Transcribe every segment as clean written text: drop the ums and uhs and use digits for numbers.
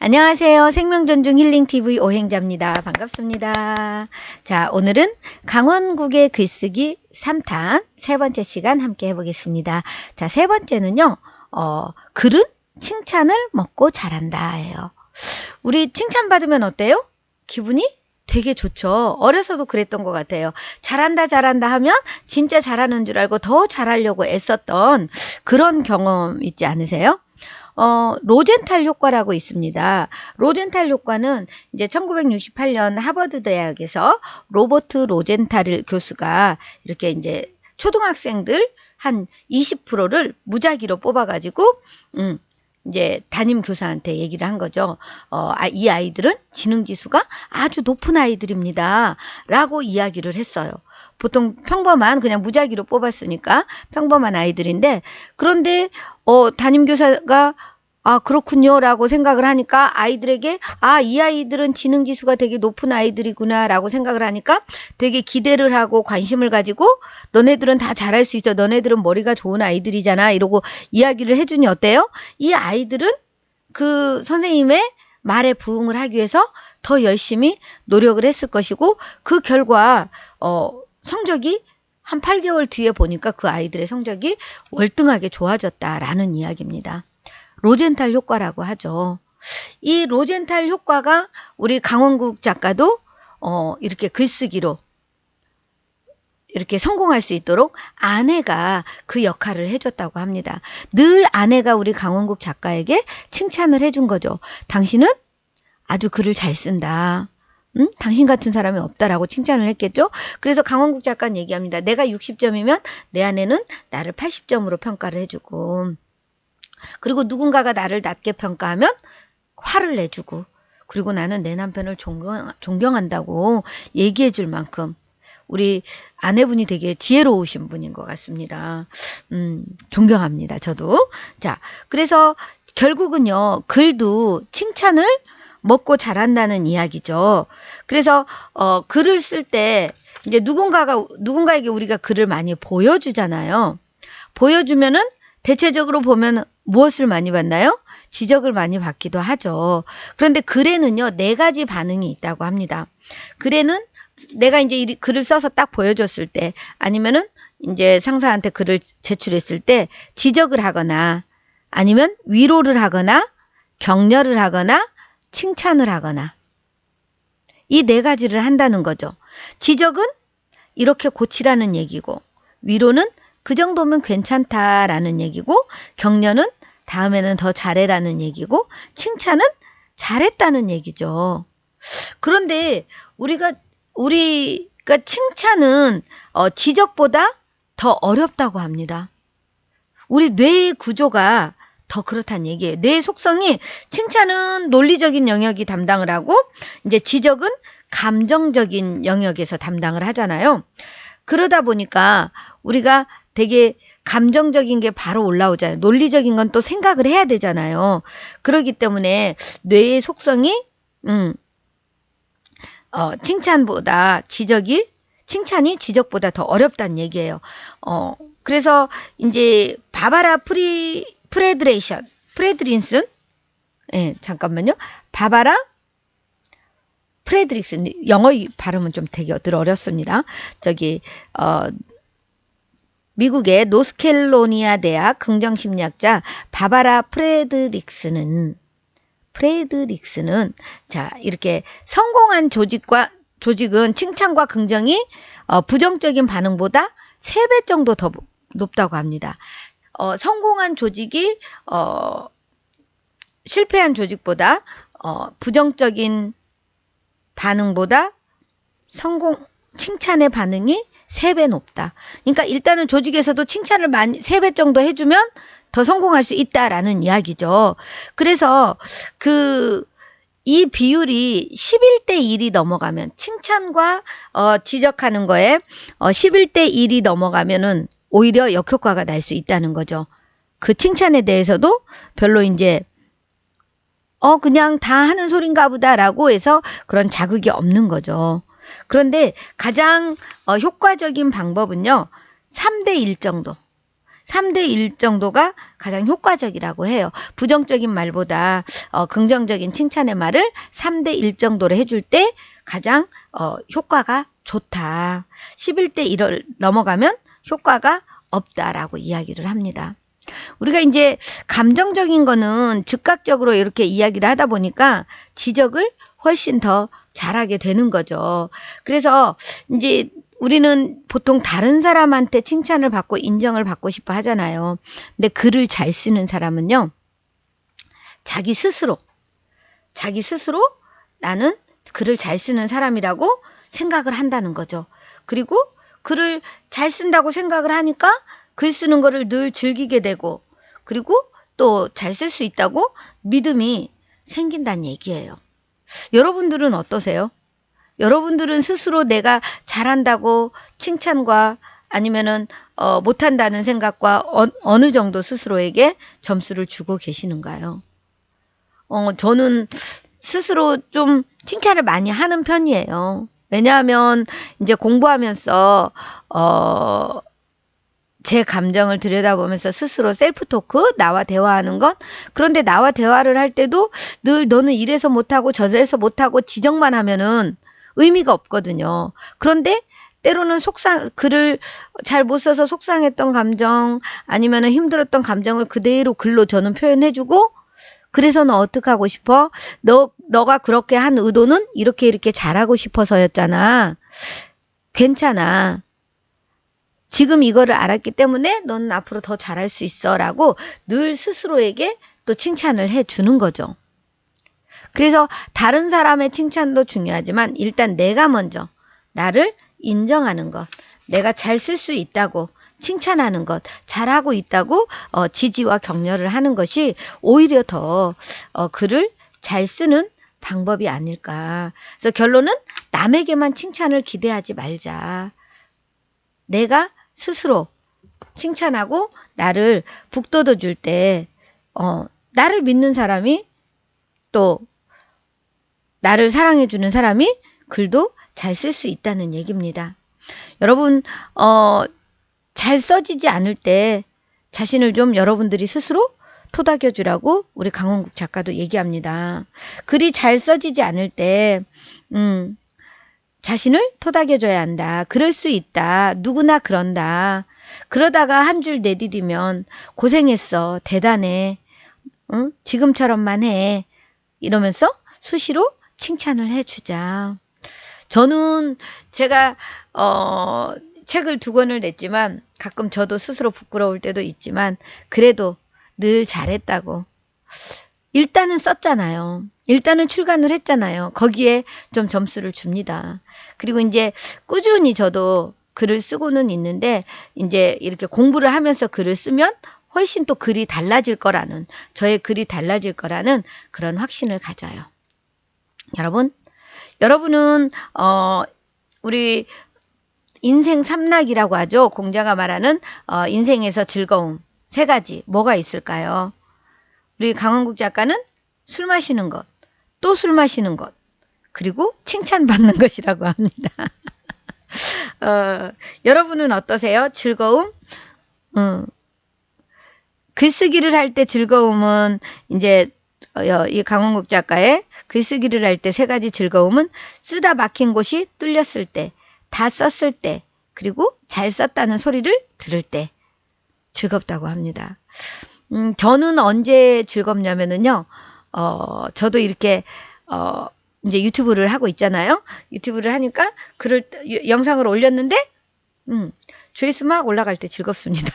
안녕하세요. 생명존중 힐링TV 오행자입니다. 반갑습니다. 자, 오늘은 강원국의 글쓰기 3탄 세 번째 시간 함께 해보겠습니다. 자, 세 번째는요, 글은 칭찬을 먹고 자란다 예요. 우리 칭찬받으면 어때요? 기분이 되게 좋죠. 어려서도 그랬던 것 같아요. 잘한다 잘한다 하면 진짜 잘하는 줄 알고 더 잘하려고 애썼던 그런 경험 있지 않으세요? 로젠탈 효과라고 있습니다. 로젠탈 효과는 이제 1968년 하버드 대학에서 로버트 로젠탈 교수가 이렇게 이제 초등학생들 한 20%를 무작위로 뽑아가지고, 이제 담임 교사한테 얘기를 한 거죠. 이 아이들은 지능지수가 아주 높은 아이들입니다. 라고 이야기를 했어요. 보통 평범한 그냥 무작위로 뽑았으니까 평범한 아이들인데, 그런데 담임 교사가 그렇군요 라고 생각을 하니까 아이들에게 이 아이들은 지능지수가 되게 높은 아이들이구나 라고 생각을 하니까 되게 기대를 하고 관심을 가지고 너네들은 다 잘할 수 있어. 너네들은 머리가 좋은 아이들이잖아. 이러고 이야기를 해주니 어때요? 이 아이들은 그 선생님의 말에 부응을 하기 위해서 더 열심히 노력을 했을 것이고 그 결과 성적이 한 8개월 뒤에 보니까 그 아이들의 성적이 월등하게 좋아졌다라는 이야기입니다. 로젠탈 효과라고 하죠. 이 로젠탈 효과가 우리 강원국 작가도 이렇게 글쓰기로 이렇게 성공할 수 있도록 아내가 그 역할을 해줬다고 합니다. 늘 아내가 우리 강원국 작가에게 칭찬을 해준 거죠. 당신은 아주 글을 잘 쓴다. 당신 같은 사람이 없다라고 칭찬을 했겠죠. 그래서 강원국 작가는 얘기합니다. 내가 60점이면 내 아내는 나를 80점으로 평가를 해주고, 그리고 누군가가 나를 낮게 평가하면 화를 내주고, 그리고 나는 내 남편을 존경한다고 얘기해 줄 만큼 우리 아내분이 되게 지혜로우신 분인 것 같습니다. 존경합니다. 저도. 자, 그래서 결국은요, 글도 칭찬을 먹고 자란다는 이야기죠. 그래서 글을 쓸 때 이제 누군가에게 우리가 글을 많이 보여주잖아요. 보여주면은 대체적으로 보면 무엇을 많이 받나요? 지적을 많이 받기도 하죠. 그런데 글에는요, 4가지 반응이 있다고 합니다. 글에는 내가 이제 이 글을 써서 딱 보여줬을 때, 아니면은 이제 상사한테 글을 제출했을 때 지적을 하거나, 아니면 위로를 하거나, 격려를 하거나, 칭찬을 하거나, 이 4가지를 한다는 거죠. 지적은 이렇게 고치라는 얘기고, 위로는 그 정도면 괜찮다라는 얘기고, 격려는 다음에는 더 잘해라는 얘기고, 칭찬은 잘했다는 얘기죠. 그런데 우리가 칭찬은 지적보다 더 어렵다고 합니다. 우리 뇌의 구조가 더 그렇다는 얘기예요. 뇌의 속성이 칭찬은 논리적인 영역이 담당을 하고 이제 지적은 감정적인 영역에서 담당을 하잖아요. 그러다 보니까 우리가 되게 감정적인 게 바로 올라오잖아요. 논리적인 건 또 생각을 해야 되잖아요. 그렇기 때문에 뇌의 속성이 칭찬이 지적보다 더 어렵다는 얘기예요. 그래서 이제 바바라 프레드린슨, 잠깐만요. 바바라 프레드릭슨, 영어 발음은 좀 되게 늘 어렵습니다. 미국의 노스캐롤라이나 대학 긍정심리학자 바바라 프레드릭스는 자, 이렇게 성공한 조직은 칭찬과 긍정이 부정적인 반응보다 3배 정도 더 높다고 합니다. 성공한 조직이 실패한 조직보다 부정적인 반응보다 칭찬의 반응이 3배 높다. 그러니까 일단은 조직에서도 칭찬을 3배 정도 해주면 더 성공할 수 있다라는 이야기죠. 그래서 이 비율이 11대 1이 넘어가면, 칭찬과 지적하는 거에 11대 1이 넘어가면은 오히려 역효과가 날 수 있다는 거죠. 그 칭찬에 대해서도 별로 이제 그냥 다 하는 소린가 보다라고 해서 그런 자극이 없는 거죠. 그런데 가장 효과적인 방법은요, 3대 1 정도. 3대 1 정도가 가장 효과적이라고 해요. 부정적인 말보다 긍정적인 칭찬의 말을 3대 1 정도로 해줄 때 가장 효과가 좋다. 11대 1을 넘어가면 효과가 없다라고 이야기를 합니다. 우리가 이제 감정적인 거는 즉각적으로 이렇게 이야기를 하다 보니까 지적을 훨씬 더 잘하게 되는 거죠. 그래서 이제 우리는 보통 다른 사람한테 칭찬을 받고 인정을 받고 싶어 하잖아요. 근데 글을 잘 쓰는 사람은요, 자기 스스로 나는 글을 잘 쓰는 사람이라고 생각을 한다는 거죠. 그리고 글을 잘 쓴다고 생각을 하니까 글 쓰는 거를 늘 즐기게 되고, 그리고 또 잘 쓸 수 있다고 믿음이 생긴다는 얘기예요. 여러분들은 어떠세요? 여러분들은 스스로 내가 잘한다고 칭찬과 아니면은 못한다는 생각과 어느 정도 스스로에게 점수를 주고 계시는가요? 저는 스스로 좀 칭찬을 많이 하는 편이에요. 왜냐하면 이제 공부하면서 제 감정을 들여다보면서 스스로 셀프 토크, 나와 대화하는 것. 그런데 나와 대화를 할 때도 늘 너는 이래서 못하고 저래서 못하고 지적만 하면은 의미가 없거든요. 그런데 때로는 글을 잘 못 써서 속상했던 감정, 아니면은 힘들었던 감정을 그대로 글로 저는 표현해주고, 그래서 너 어떻게 하고 싶어? 너가 그렇게 한 의도는 이렇게 잘하고 싶어서였잖아. 괜찮아. 지금 이거를 알았기 때문에 너는 앞으로 더 잘할 수 있어 라고 늘 스스로에게 또 칭찬을 해주는 거죠. 그래서 다른 사람의 칭찬도 중요하지만 일단 내가 먼저 나를 인정하는 것, 내가 잘 쓸 수 있다고 칭찬하는 것, 잘하고 있다고 지지와 격려를 하는 것이 오히려 더 글을 잘 쓰는 방법이 아닐까. 그래서 결론은 남에게만 칭찬을 기대하지 말자. 내가 스스로 칭찬하고 나를 북돋워 줄 때 나를 믿는 사람이, 또 나를 사랑해 주는 사람이 글도 잘 쓸 수 있다는 얘기입니다. 여러분 잘 써지지 않을 때 자신을 좀 여러분들이 스스로 토닥여 주라고 우리 강원국 작가도 얘기합니다. 글이 잘 써지지 않을 때 자신을 토닥여줘야 한다. 그럴 수 있다. 누구나 그런다. 그러다가 한 줄 내디디면 고생했어. 대단해. 응? 지금처럼만 해. 이러면서 수시로 칭찬을 해주자. 저는 제가 책을 2권을 냈지만 가끔 저도 스스로 부끄러울 때도 있지만 그래도 늘 잘했다고. 일단은 썼잖아요. 일단은 출간을 했잖아요. 거기에 좀 점수를 줍니다. 그리고 이제 꾸준히 저도 글을 쓰고는 있는데 이제 이렇게 공부를 하면서 글을 쓰면 훨씬 또 글이 달라질 거라는, 저의 글이 달라질 거라는 그런 확신을 가져요. 여러분은 우리 인생 삼락이라고 하죠. 공자가 말하는 인생에서 즐거움 3가지 뭐가 있을까요? 우리 강원국 작가는 술 마시는 것, 또 술 마시는 것, 그리고 칭찬받는 것이라고 합니다. 여러분은 어떠세요? 즐거움? 글쓰기를 할 때 즐거움은 이제 이 강원국 작가의 글쓰기를 할 때 3가지 즐거움은 쓰다 막힌 곳이 뚫렸을 때, 다 썼을 때, 그리고 잘 썼다는 소리를 들을 때 즐겁다고 합니다. 저는 언제 즐겁냐면은요, 저도 이렇게, 이제 유튜브를 하고 있잖아요. 유튜브를 하니까 영상을 올렸는데, 조회수 막 올라갈 때 즐겁습니다.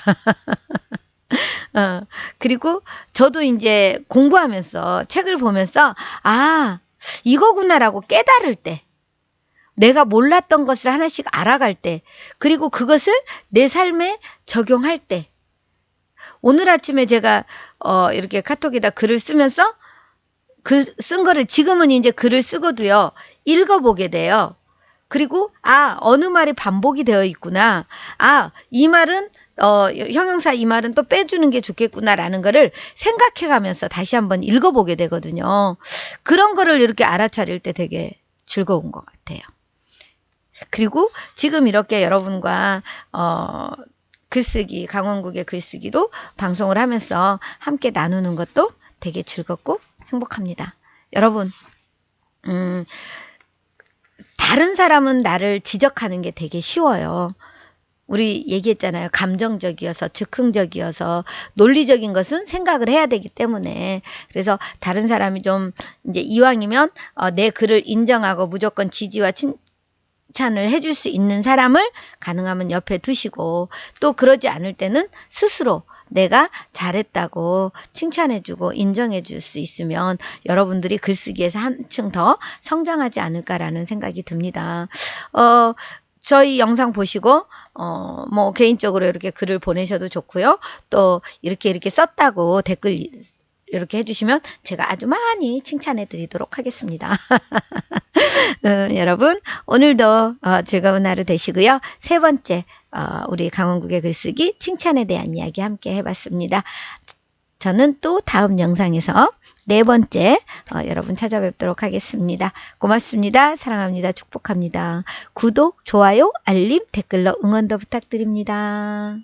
그리고 저도 이제 공부하면서 책을 보면서, 이거구나라고 깨달을 때, 내가 몰랐던 것을 하나씩 알아갈 때, 그리고 그것을 내 삶에 적용할 때, 오늘 아침에 제가 이렇게 카톡에다 글을 쓰면서 쓴 거를 지금은 이제 글을 쓰고도요, 읽어보게 돼요. 그리고 어느 말이 반복이 되어 있구나. 이 말은 형용사 이 말은 또 빼주는 게 좋겠구나라는 거를 생각해가면서 다시 한번 읽어보게 되거든요. 그런 거를 이렇게 알아차릴 때 되게 즐거운 것 같아요. 그리고 지금 이렇게 여러분과 글쓰기, 강원국의 글쓰기로 방송을 하면서 함께 나누는 것도 되게 즐겁고 행복합니다. 여러분, 다른 사람은 나를 지적하는 게 되게 쉬워요. 우리 얘기했잖아요. 감정적이어서, 즉흥적이어서, 논리적인 것은 생각을 해야 되기 때문에. 그래서 다른 사람이 좀 이제 이왕이면 내 글을 인정하고 무조건 지지와 칭찬을 해줄 수 있는 사람을 가능하면 옆에 두시고, 또 그러지 않을 때는 스스로 내가 잘했다고 칭찬해주고 인정해줄 수 있으면 여러분들이 글쓰기에서 한층 더 성장하지 않을까라는 생각이 듭니다. 저희 영상 보시고 뭐 개인적으로 이렇게 글을 보내셔도 좋고요. 또 이렇게 썼다고 댓글 이렇게 해주시면 제가 아주 많이 칭찬해 드리도록 하겠습니다. 여러분 오늘도 즐거운 하루 되시고요. 세 번째 우리 강원국의 글쓰기 칭찬에 대한 이야기 함께 해봤습니다. 저는 또 다음 영상에서 네 번째 여러분 찾아뵙도록 하겠습니다. 고맙습니다. 사랑합니다. 축복합니다. 구독, 좋아요, 알림, 댓글로 응원도 부탁드립니다.